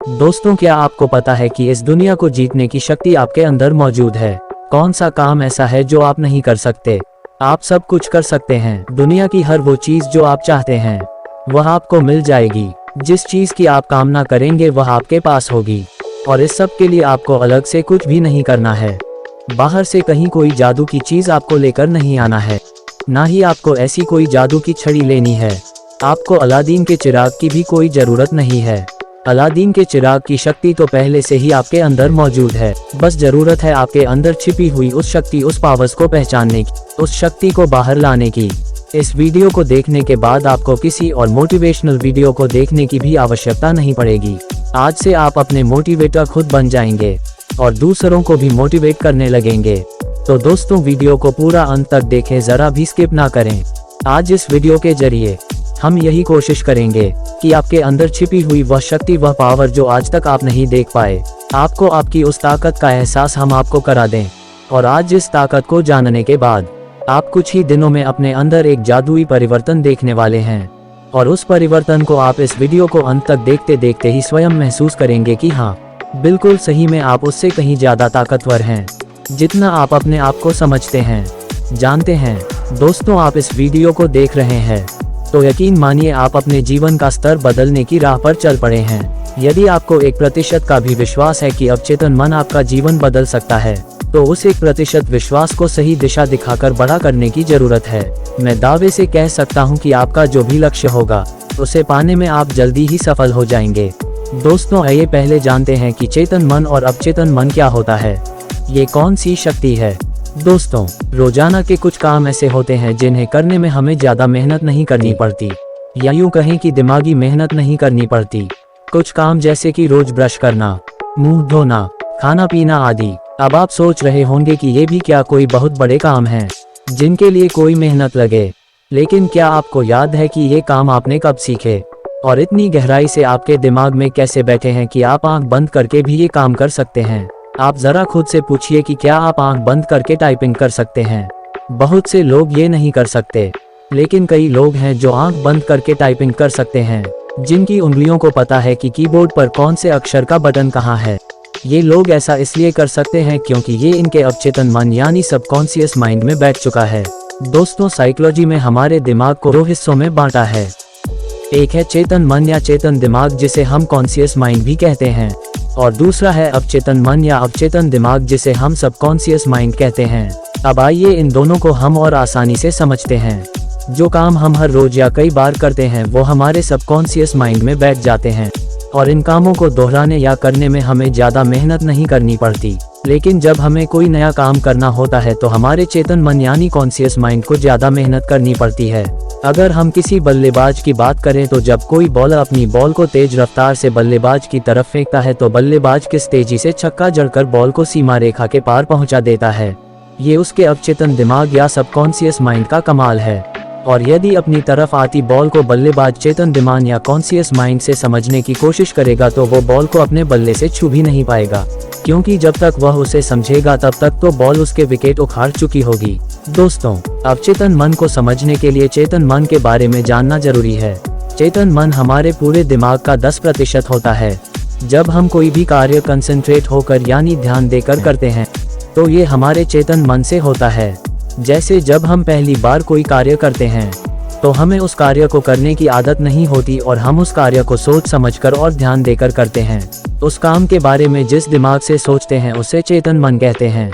दोस्तों, क्या आपको पता है कि इस दुनिया को जीतने की शक्ति आपके अंदर मौजूद है। कौन सा काम ऐसा है जो आप नहीं कर सकते? आप सब कुछ कर सकते हैं। दुनिया की हर वो चीज जो आप चाहते हैं वह आपको मिल जाएगी। जिस चीज की आप कामना करेंगे वह आपके पास होगी। और इस सब के लिए आपको अलग से कुछ भी नहीं करना है। बाहर से कहीं कोई जादू की चीज आपको लेकर नहीं आना है, ना ही आपको ऐसी कोई जादू की छड़ी लेनी है। आपको अलादीन के चिराग की भी कोई जरूरत नहीं है। अलादीन के चिराग की शक्ति तो पहले से ही आपके अंदर मौजूद है। बस जरूरत है आपके अंदर छिपी हुई उस शक्ति, उस पावर्स को पहचानने की, उस शक्ति को बाहर लाने की। इस वीडियो को देखने के बाद आपको किसी और मोटिवेशनल वीडियो को देखने की भी आवश्यकता नहीं पड़ेगी। आज से आप अपने मोटिवेटर खुद बन जाएंगे और दूसरों को भी मोटिवेट करने लगेंगे। तो दोस्तों, वीडियो को पूरा अंत तक देखें, जरा भी स्किप ना करें। आज इस वीडियो के जरिए हम यही कोशिश करेंगे कि आपके अंदर छिपी हुई वह शक्ति, वह पावर जो आज तक आप नहीं देख पाए, आपको आपकी उस ताकत का एहसास हम आपको करा दें। और आज इस ताकत को जानने के बाद आप कुछ ही दिनों में अपने अंदर एक जादुई परिवर्तन देखने वाले हैं। और उस परिवर्तन को आप इस वीडियो को अंत तक देखते देखते ही स्वयं महसूस करेंगे कि हाँ, बिल्कुल सही में आप उससे कहीं ज्यादा ताकतवर हैं जितना आप अपने आप को समझते हैं, जानते हैं। दोस्तों, आप इस वीडियो को देख रहे हैं तो यकीन मानिए आप अपने जीवन का स्तर बदलने की राह पर चल पड़े हैं। यदि आपको 1% का भी विश्वास है कि अवचेतन मन आपका जीवन बदल सकता है, तो उस 1% विश्वास को सही दिशा दिखाकर बड़ा करने की जरूरत है। मैं दावे से कह सकता हूं कि आपका जो भी लक्ष्य होगा उसे पाने में आप जल्दी ही सफल हो जाएंगे। दोस्तों, आइए पहले जानते हैं कि चेतन मन और अवचेतन मन क्या होता है। ये कौन सी शक्ति है? दोस्तों, रोजाना के कुछ काम ऐसे होते हैं जिन्हें करने में हमें ज्यादा मेहनत नहीं करनी पड़ती, या यूं कहें कि दिमागी मेहनत नहीं करनी पड़ती। कुछ काम जैसे कि रोज ब्रश करना, मुंह धोना, खाना पीना आदि। अब आप सोच रहे होंगे कि ये भी क्या कोई बहुत बड़े काम हैं जिनके लिए कोई मेहनत लगे। लेकिन क्या आपको याद है कि ये काम आपने कब सीखे और इतनी गहराई से आपके दिमाग में कैसे बैठे हैं कि आप आंख बंद करके भी ये काम कर सकते हैं? आप जरा खुद से पूछिए कि क्या आप आंख बंद करके टाइपिंग कर सकते हैं? बहुत से लोग ये नहीं कर सकते, लेकिन कई लोग हैं जो आंख बंद करके टाइपिंग कर सकते हैं, जिनकी उंगलियों को पता है कि कीबोर्ड पर कौन से अक्षर का बटन कहाँ है। ये लोग ऐसा इसलिए कर सकते हैं क्योंकि ये इनके अवचेतन मन यानी सबकॉन्शियस माइंड में बैठ चुका है। दोस्तों, साइकोलॉजी में हमारे दिमाग को 2 हिस्सों में बांटा है। एक है चेतन मन या चेतन दिमाग, जिसे हम कॉन्शियस माइंड भी कहते हैं, और दूसरा है अवचेतन मन या अवचेतन दिमाग, जिसे हम सबकॉन्शियस माइंड कहते हैं। अब आइए इन दोनों को हम और आसानी से समझते हैं। जो काम हम हर रोज या कई बार करते हैं वो हमारे सबकॉन्शियस माइंड में बैठ जाते हैं, और इन कामों को दोहराने या करने में हमें ज्यादा मेहनत नहीं करनी पड़ती। लेकिन जब हमें कोई नया काम करना होता है तो हमारे चेतन मन यानी कॉन्शियस माइंड को ज्यादा मेहनत करनी पड़ती है। अगर हम किसी बल्लेबाज की बात करें तो जब कोई बॉलर अपनी बॉल को तेज रफ्तार से बल्लेबाज की तरफ फेंकता है तो बल्लेबाज किस तेजी से छक्का जड़कर बॉल को सीमा रेखा के पार पहुंचा देता है। ये उसके अवचेतन दिमाग या सबकॉन्शियस माइंड का कमाल है। और यदि अपनी तरफ आती बॉल को बल्लेबाज चेतन दिमाग या कॉन्शियस माइंड से समझने की कोशिश करेगा तो वो बॉल को अपने बल्ले से छू भी नहीं पाएगा, क्योंकि जब तक वह उसे समझेगा तब तक तो बॉल उसके विकेट उखाड़ चुकी होगी। दोस्तों, अवचेतन मन को समझने के लिए चेतन मन के बारे में जानना जरूरी है। चेतन मन हमारे पूरे दिमाग का 10% होता है। जब हम कोई भी कार्य कंसंट्रेट होकर यानी ध्यान देकर करते हैं तो ये हमारे चेतन मन से होता है। जैसे जब हम पहली बार कोई कार्य करते हैं तो हमें उस कार्य को करने की आदत नहीं होती और हम उस कार्य को सोच समझकर और ध्यान देकर करते हैं। उस काम के बारे में जिस दिमाग से सोचते हैं उसे चेतन मन कहते हैं।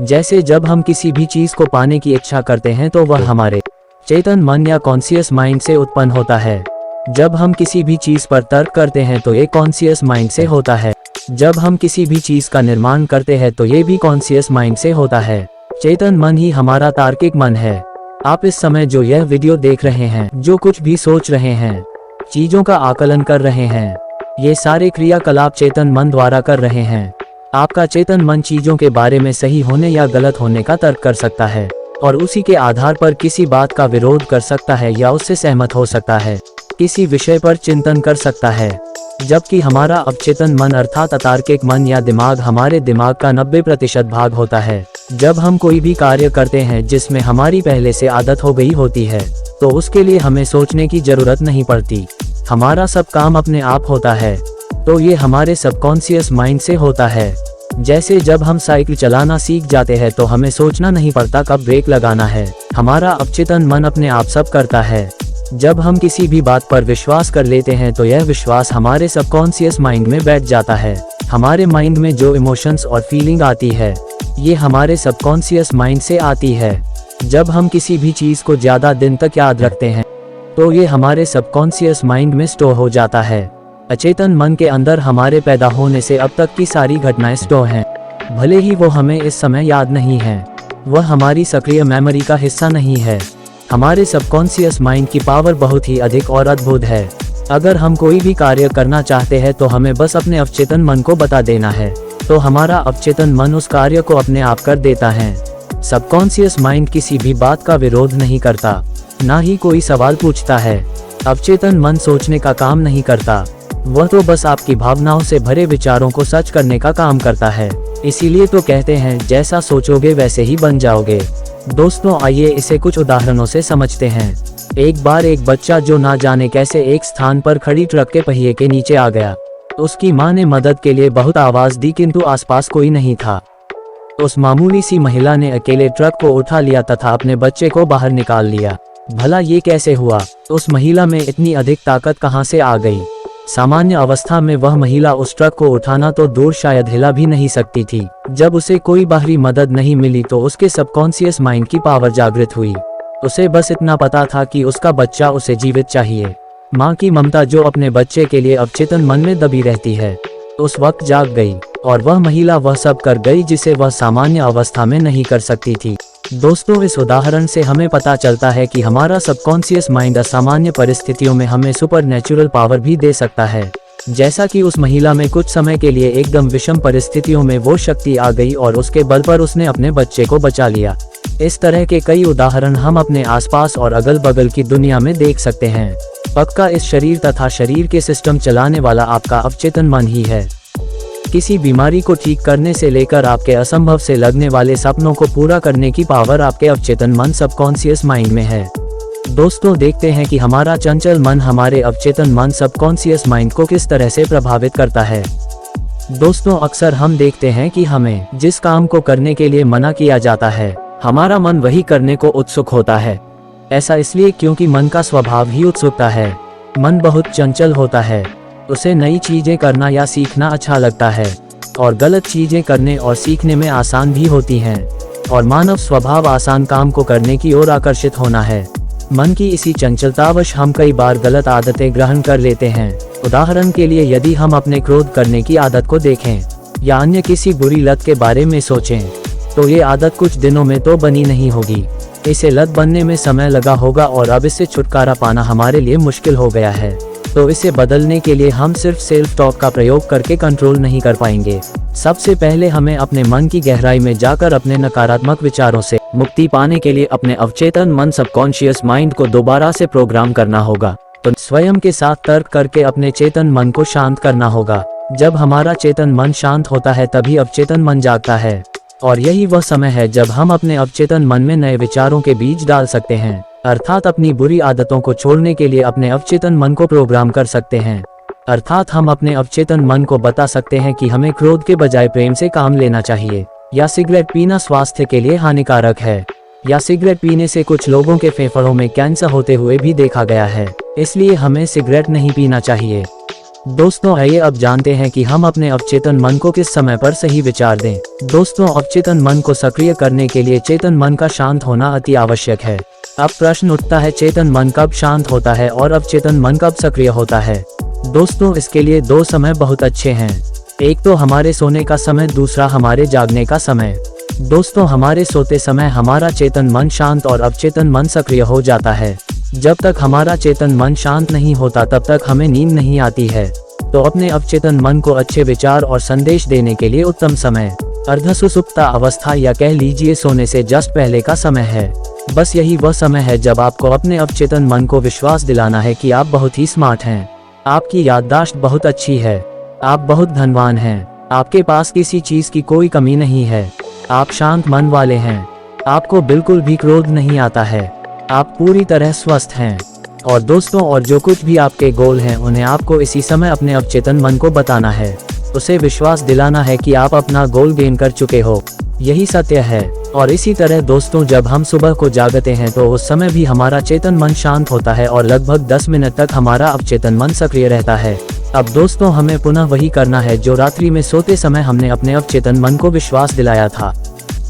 जैसे जब हम किसी भी चीज को पाने की इच्छा करते हैं तो वह हमारे चेतन मन या कॉन्शियस माइंड से उत्पन्न होता है। जब हम किसी भी चीज पर तर्क करते हैं तो ये कॉन्शियस माइंड से होता है। जब हम किसी भी चीज का निर्माण करते हैं तो ये भी कॉन्शियस माइंड से होता है। चेतन मन ही हमारा तार्किक मन है। आप इस समय जो यह वीडियो देख रहे हैं, जो कुछ भी सोच रहे हैं, चीजों का आकलन कर रहे हैं, ये सारे क्रियाकलाप चेतन मन द्वारा कर रहे हैं। आपका चेतन मन चीजों के बारे में सही होने या गलत होने का तर्क कर सकता है और उसी के आधार पर किसी बात का विरोध कर सकता है या उससे सहमत हो सकता है, किसी विषय पर चिंतन कर सकता है। जबकि हमारा अवचेतन मन अर्थात अतार्किक मन या दिमाग हमारे दिमाग का 90% भाग होता है। जब हम कोई भी कार्य करते हैं जिसमें हमारी पहले से आदत हो गई होती है तो उसके लिए हमें सोचने की जरूरत नहीं पड़ती। हमारा सब काम अपने आप होता है। तो ये हमारे सबकॉन्शियस माइंड से होता है। जैसे जब हम साइकिल चलाना सीख जाते हैं तो हमें सोचना नहीं पड़ता कब ब्रेक लगाना है, हमारा अवचेतन मन अपने आप सब करता है। जब हम किसी भी बात पर विश्वास कर लेते हैं तो यह विश्वास हमारे सबकॉन्शियस माइंड में बैठ जाता है। हमारे माइंड में जो इमोशंस और फीलिंग आती है, ये हमारे सबकॉन्शियस माइंड से आती है। जब हम किसी भी चीज़ को ज़्यादा दिन तक याद रखते हैं तो ये हमारे सबकॉन्शियस माइंड में स्टोर हो जाता है। अचेतन मन के अंदर हमारे पैदा होने से अब तक की सारी घटनाएं स्टोर हैं। भले ही वो हमें इस समय याद नहीं है, वह हमारी सक्रिय मेमोरी का हिस्सा नहीं है। हमारे सबकॉन्शियस माइंड की पावर बहुत ही अधिक और अद्भुत है। अगर हम कोई भी कार्य करना चाहते हैं तो हमें बस अपने अवचेतन मन को बता देना है, तो हमारा अवचेतन मन उस कार्य को अपने आप कर देता है। सबकॉन्शियस माइंड किसी भी बात का विरोध नहीं करता, ना ही कोई सवाल पूछता है। अवचेतन मन सोचने का काम नहीं करता, वह तो बस आपकी भावनाओं से भरे विचारों को सच करने का काम करता है। इसीलिए तो कहते हैं जैसा सोचोगे वैसे ही बन जाओगे। दोस्तों, आइए इसे कुछ उदाहरणों से समझते हैं। एक बार एक बच्चा जो ना जाने कैसे एक स्थान पर खड़ी ट्रक के पहिए के नीचे आ गया। उसकी मां ने मदद के लिए बहुत आवाज दी किंतु आसपास कोई नहीं था। उस मामूली सी महिला ने अकेले ट्रक को उठा लिया तथा अपने बच्चे को बाहर निकाल लिया। भला ये कैसे हुआ? उस महिला में इतनी अधिक ताकत कहां से आ गई? सामान्य अवस्था में वह महिला उस ट्रक को उठाना तो दूर शायद हिला भी नहीं सकती थी। जब उसे कोई बाहरी मदद नहीं मिली तो उसके सबकॉन्शियस माइंड की पावर जागृत हुई। उसे बस इतना पता था कि उसका बच्चा उसे जीवित चाहिए। माँ की ममता जो अपने बच्चे के लिए अवचेतन मन में दबी रहती है, उस वक्त जाग गई और वह महिला वह सब कर गई जिसे वह सामान्य अवस्था में नहीं कर सकती थी। दोस्तों, इस उदाहरण से हमें पता चलता है कि हमारा सबकॉन्शियस माइंड असामान्य परिस्थितियों में हमें सुपरनैचुरल पावर भी दे सकता है। जैसा कि उस महिला में कुछ समय के लिए एकदम विषम परिस्थितियों में वो शक्ति आ गई और उसके बल पर उसने अपने बच्चे को बचा लिया। इस तरह के कई उदाहरण हम अपने आसपास और अगल बगल की दुनिया में देख सकते हैं। पक्का इस शरीर तथा शरीर के सिस्टम चलाने वाला आपका अवचेतन मन ही है। किसी बीमारी को ठीक करने से लेकर आपके असंभव से लगने वाले सपनों को पूरा करने की पावर आपके अवचेतन मन सबकॉन्शियस माइंड में है। दोस्तों, देखते हैं कि हमारा चंचल मन हमारे अवचेतन मन सबकॉन्शियस माइंड को किस तरह से प्रभावित करता है। दोस्तों, अक्सर हम देखते हैं कि हमें जिस काम को करने के लिए मना किया जाता है, हमारा मन वही करने को उत्सुक होता है। ऐसा इसलिए क्योंकि मन का स्वभाव ही उत्सुकता है। मन बहुत चंचल होता है, उसे नई चीजें करना या सीखना अच्छा लगता है और गलत चीजें करने और सीखने में आसान भी होती हैं। और मानव स्वभाव आसान काम को करने की ओर आकर्षित होना है। मन की इसी चंचलतावश हम कई बार गलत आदतें ग्रहण कर लेते हैं। उदाहरण के लिए, यदि हम अपने क्रोध करने की आदत को देखें या अन्य किसी बुरी लत के बारे में सोचें, तो ये आदत कुछ दिनों में तो बनी नहीं होगी। इसे लत बनने में समय लगा होगा और अब इससे छुटकारा पाना हमारे लिए मुश्किल हो गया है। तो इसे बदलने के लिए हम सिर्फ सेल्फ टॉक का प्रयोग करके कंट्रोल नहीं कर पाएंगे। सबसे पहले हमें अपने मन की गहराई में जाकर अपने नकारात्मक विचारों से मुक्ति पाने के लिए अपने अवचेतन मन सबकॉन्शियस माइंड को दोबारा से प्रोग्राम करना होगा। तो स्वयं के साथ तर्क करके अपने चेतन मन को शांत करना होगा। जब हमारा चेतन मन शांत होता है तभी अवचेतन मन जागता है, और यही वह समय है जब हम अपने अवचेतन मन में नए विचारों के बीज डाल सकते हैं। अर्थात अपनी बुरी आदतों को छोड़ने के लिए अपने अवचेतन मन को प्रोग्राम कर सकते हैं। अर्थात हम अपने अवचेतन मन को बता सकते हैं कि हमें क्रोध के बजाय प्रेम से काम लेना चाहिए, या सिगरेट पीना स्वास्थ्य के लिए हानिकारक है, या सिगरेट पीने से कुछ लोगों के फेफड़ों में कैंसर होते हुए भी देखा गया है, इसलिए हमें सिगरेट नहीं पीना चाहिए। दोस्तों, आइए अब जानते हैं कि हम अपने अवचेतन मन को किस समय पर सही विचार दें। दोस्तों, अवचेतन मन को सक्रिय करने के लिए चेतन मन का शांत होना अति आवश्यक है। अब प्रश्न उठता है, चेतन मन कब शांत होता है और अवचेतन मन कब सक्रिय होता है? दोस्तों, इसके लिए दो समय बहुत अच्छे हैं। एक तो हमारे सोने का समय, दूसरा हमारे जागने का समय। दोस्तों, हमारे सोते समय हमारा चेतन मन शांत और अवचेतन मन सक्रिय हो जाता है। जब तक हमारा चेतन मन शांत नहीं होता तब तक हमें नींद नहीं आती है। तो अपने अवचेतन मन को अच्छे विचार और संदेश देने के लिए उत्तम समय अर्धसुसुप्ता अवस्था या कह लीजिए सोने से जस्ट पहले का समय है। बस यही वह समय है जब आपको अपने अवचेतन मन को विश्वास दिलाना है कि आप बहुत ही स्मार्ट हैं, आपकी याददाश्त बहुत अच्छी है, आप बहुत धनवान हैं, आपके पास किसी चीज की कोई कमी नहीं है, आप शांत मन वाले हैं, आपको बिल्कुल भी क्रोध नहीं आता है, आप पूरी तरह स्वस्थ हैं, और दोस्तों, और जो कुछ भी आपके गोल हैं उन्हें आपको इसी समय अपने अवचेतन मन को बताना है। उसे विश्वास दिलाना है कि आप अपना गोल गेन कर चुके हो। यही सत्य है। और इसी तरह दोस्तों, जब हम सुबह को जागते हैं तो उस समय भी हमारा चेतन मन शांत होता है और लगभग 10 मिनट तक हमारा अवचेतन मन सक्रिय रहता है। अब दोस्तों, हमें पुनः वही करना है जो रात्रि में सोते समय हमने अपने अवचेतन मन को विश्वास दिलाया था।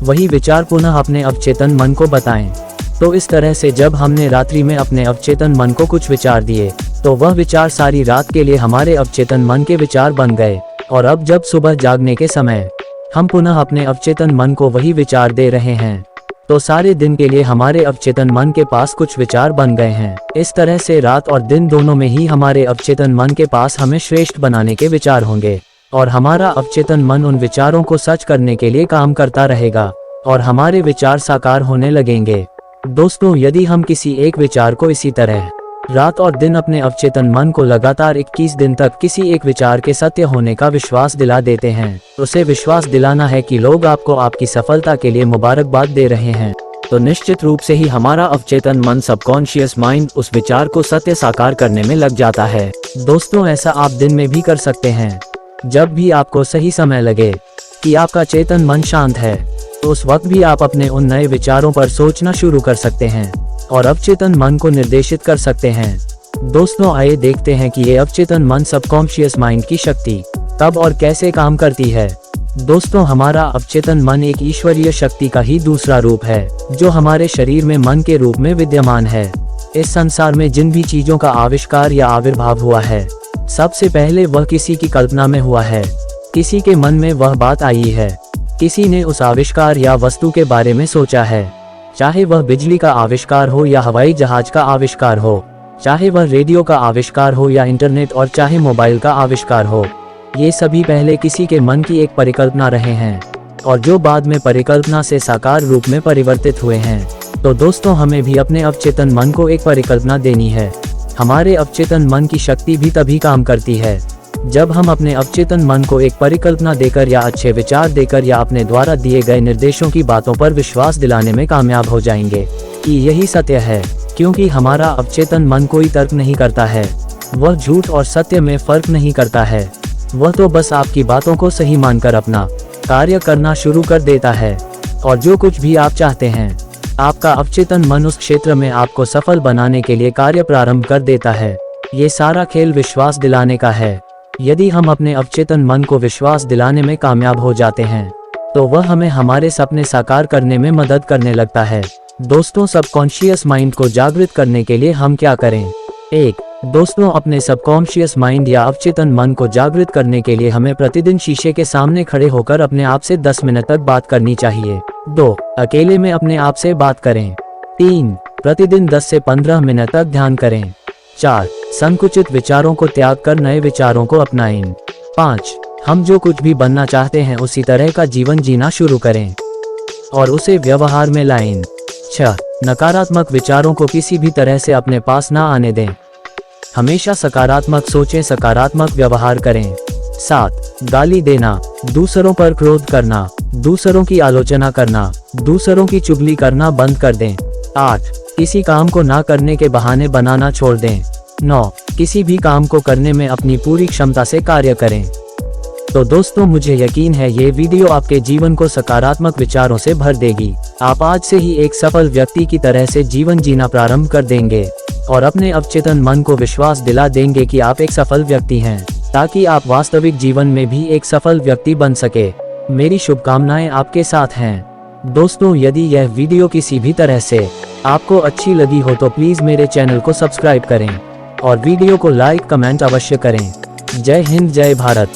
वही विचार पुनः अपने अवचेतन मन को बताएं। तो इस तरह से जब हमने रात्रि में अपने अवचेतन मन को कुछ विचार दिए तो वह विचार सारी रात के लिए हमारे अवचेतन मन के विचार बन गए। और अब जब सुबह जागने के समय हम पुनः अपने अवचेतन मन को वही विचार दे रहे हैं तो सारे दिन के लिए हमारे अवचेतन मन के पास कुछ विचार बन गए हैं। इस तरह से रात और दिन दोनों में ही हमारे अवचेतन मन के पास हमें श्रेष्ठ बनाने के विचार होंगे और हमारा अवचेतन मन उन विचारों को सच करने के लिए काम करता रहेगा और हमारे विचार साकार होने लगेंगे। दोस्तों, यदि हम किसी एक विचार को इसी तरह रात और दिन अपने अवचेतन मन को लगातार 21 दिन तक किसी एक विचार के सत्य होने का विश्वास दिला देते हैं, उसे विश्वास दिलाना है कि लोग आपको आपकी सफलता के लिए मुबारकबाद दे रहे हैं, तो निश्चित रूप से ही हमारा अवचेतन मन सबकॉन्शियस माइंड उस विचार को सत्य साकार करने में लग जाता है। दोस्तों, ऐसा आप दिन में भी कर सकते हैं। जब भी आपको सही समय लगे कि आपका चेतन मन शांत है, तो उस वक्त भी आप अपने उन नए विचारों पर सोचना शुरू कर सकते हैं और अवचेतन मन को निर्देशित कर सकते हैं। दोस्तों, आइए देखते हैं कि ये अवचेतन मन सबकॉन्शियस माइंड की शक्ति कब और कैसे काम करती है। दोस्तों, हमारा अवचेतन मन एक ईश्वरीय शक्ति का ही दूसरा रूप है जो हमारे शरीर में मन के रूप में विद्यमान है। इस संसार में जिन भी चीजों का आविष्कार या आविर्भाव हुआ है, सबसे पहले वह किसी की कल्पना में हुआ है। किसी के मन में वह बात आई है, किसी ने उस आविष्कार या वस्तु के बारे में सोचा है। चाहे वह बिजली का आविष्कार हो या हवाई जहाज का आविष्कार हो, चाहे वह रेडियो का आविष्कार हो या इंटरनेट, और चाहे मोबाइल का आविष्कार हो, ये सभी पहले किसी के मन की एक परिकल्पना रहे हैं और जो बाद में परिकल्पना से साकार रूप में परिवर्तित हुए हैं। तो दोस्तों, हमें भी अपने अवचेतन मन को एक परिकल्पना देनी है। हमारे अवचेतन मन की शक्ति भी तभी काम करती है जब हम अपने अवचेतन मन को एक परिकल्पना देकर या अच्छे विचार देकर या अपने द्वारा दिए गए निर्देशों की बातों पर विश्वास दिलाने में कामयाब हो जाएंगे कि यही सत्य है। क्योंकि हमारा अवचेतन मन कोई तर्क नहीं करता है, वह झूठ और सत्य में फर्क नहीं करता है। वह तो बस आपकी बातों को सही मानकर अपना कार्य करना शुरू कर देता है और जो कुछ भी आप चाहते हैं, आपका अवचेतन मन उस क्षेत्र में आपको सफल बनाने के लिए कार्य प्रारंभ कर देता है। ये सारा खेल विश्वास दिलाने का है। यदि हम अपने अवचेतन मन को विश्वास दिलाने में कामयाब हो जाते हैं तो वह हमें हमारे सपने साकार करने में मदद करने लगता है। दोस्तों, सबकॉन्शियस माइंड को जागृत करने के लिए हम क्या करें? 1. दोस्तों, अपने सबकॉन्शियस माइंड या अवचेतन मन को जागृत करने के लिए हमें प्रतिदिन शीशे के सामने खड़े होकर अपने आप से 10 मिनट तक बात करनी चाहिए। 2. अकेले में अपने आप से बात करें। 3. प्रतिदिन 10 से 15 मिनट तक ध्यान करें। 4. संकुचित विचारों को त्याग कर नए विचारों को अपनाएं। 5. हम जो कुछ भी बनना चाहते हैं उसी तरह का जीवन जीना शुरू करें और उसे व्यवहार में लाएं। 6. नकारात्मक विचारों को किसी भी तरह से अपने पास ना आने दें। हमेशा सकारात्मक सोचें, सकारात्मक व्यवहार करें। 7. गाली देना, दूसरों पर क्रोध करना, दूसरों की आलोचना करना, दूसरों की चुगली करना बंद कर दें। 8. किसी काम को ना करने के बहाने बनाना छोड़ दें। 9. किसी भी काम को करने में अपनी पूरी क्षमता से कार्य करें। तो दोस्तों, मुझे यकीन है ये वीडियो आपके जीवन को सकारात्मक विचारों से भर देगी। आप आज से ही एक सफल व्यक्ति की तरह से जीवन जीना प्रारंभ कर देंगे और अपने अवचेतन मन को विश्वास दिला देंगे कि आप एक सफल व्यक्ति हैं, ताकि आप वास्तविक जीवन में भी एक सफल व्यक्ति बन सके। मेरी शुभकामनाएं आपके साथ हैं। दोस्तों, यदि यह वीडियो किसी भी तरह से आपको अच्छी लगी हो तो प्लीज मेरे चैनल को सब्सक्राइब करें और वीडियो को लाइक कमेंट अवश्य करें। जय हिंद, जय भारत।